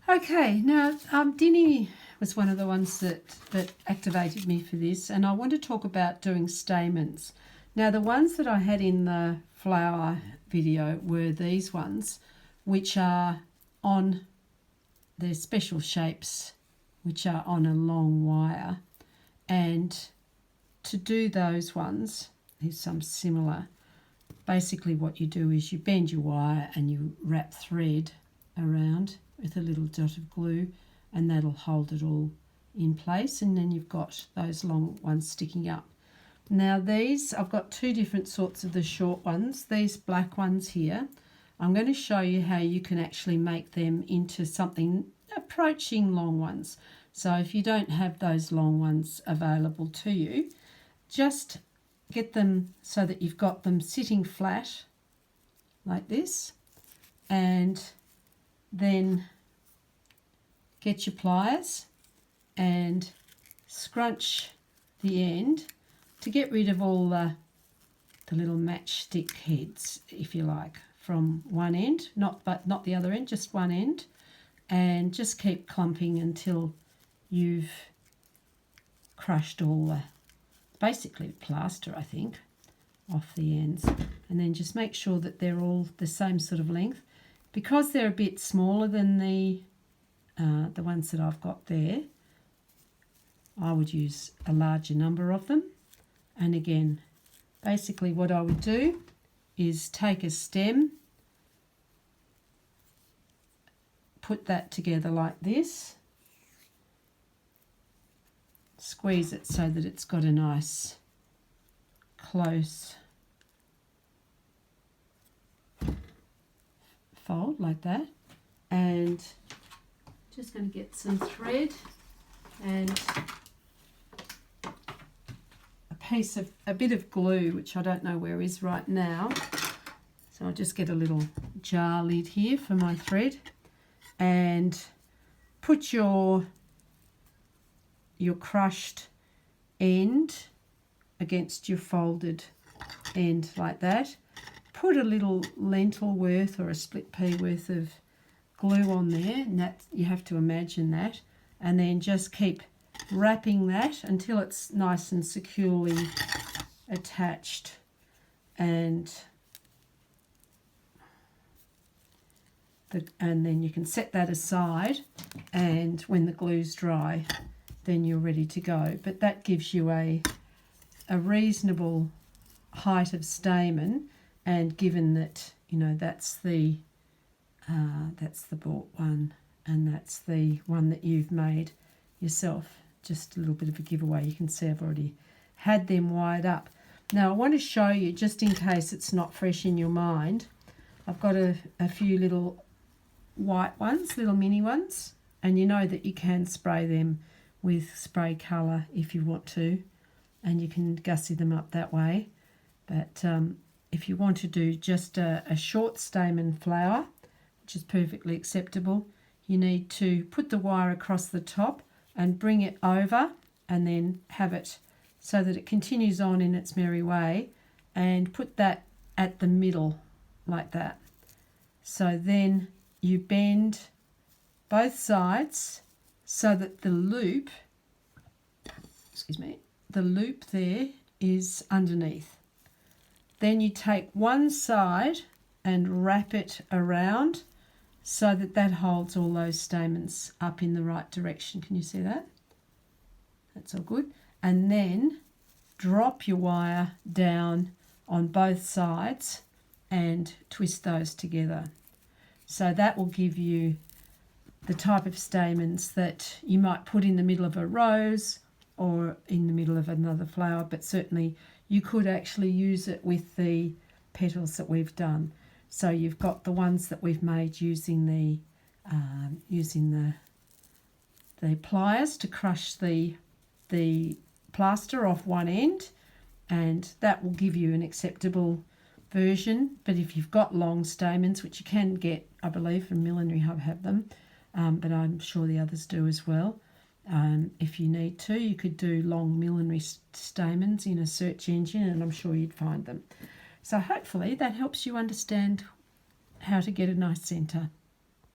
Okay, now Dinny was one of the ones that activated me for this, and I want to talk about doing stamens. Now the ones that I had in the flower video were these ones, which are on, they're special shapes, which are on a long wire. And to do those ones, here's some similar. Basically what you do is you bend your wire and you wrap thread around with a little dot of glue, and that'll hold it all in place, and then you've got those long ones sticking up. Now these, I've got two different sorts of the short ones. These black ones here, I'm going to show you how you can actually make them into something approaching long ones. So if you don't have those long ones available to you, just get them so that you've got them sitting flat like this, and then get your pliers and scrunch the end to get rid of all the little matchstick heads, if you like, from one end, not the other end, just one end, and just keep clumping until you've crushed all the, basically plaster, I think, off the ends. And then just make sure that they're all the same sort of length. Because they're a bit smaller than the ones that I've got there, I would use a larger number of them. And again, basically what I would do is take a stem, put that together like this, squeeze it so that it's got a nice close fold like that, and just going to get some thread and a bit of glue, which I don't know where is right now. So I'll just get a little jar lid here for my thread and put your crushed end against your folded end like that. Put a little lentil worth or a split pea worth of glue on there, and that, you have to imagine that, and then just keep wrapping that until it's nice and securely attached. And then you can set that aside, and when the glue's dry, then you're ready to go. But that gives you a reasonable height of stamen, and given that, you know, that's the bought one, and that's the one that you've made yourself. Just a little bit of a giveaway. You can see I've already had them wired up. Now I want to show you, just in case it's not fresh in your mind, I've got a few little white ones, little mini ones, and you know that you can spray them with spray colour if you want to, and you can gussy them up that way. But if you want to do just a short stamen flower, which is perfectly acceptable, you need to put the wire across the top and bring it over, and then have it so that it continues on in its merry way, and put that at the middle like that. So then you bend both sides so that the loop, the loop there is underneath. Then you take one side and wrap it around so that that holds all those stamens up in the right direction. Can you see that? That's all good. And then drop your wire down on both sides and twist those together. So that will give you the type of stamens that you might put in the middle of a rose or in the middle of another flower, but certainly you could actually use it with the petals that we've done. So you've got the ones that we've made using the pliers to crush the plaster off one end, and that will give you an acceptable version. But if you've got long stamens, which you can get, I believe, from Millinery Hub have them, but I'm sure the others do as well. If you need to, you could do long millinery stamens in a search engine, and I'm sure you'd find them. So hopefully that helps you understand how to get a nice centre.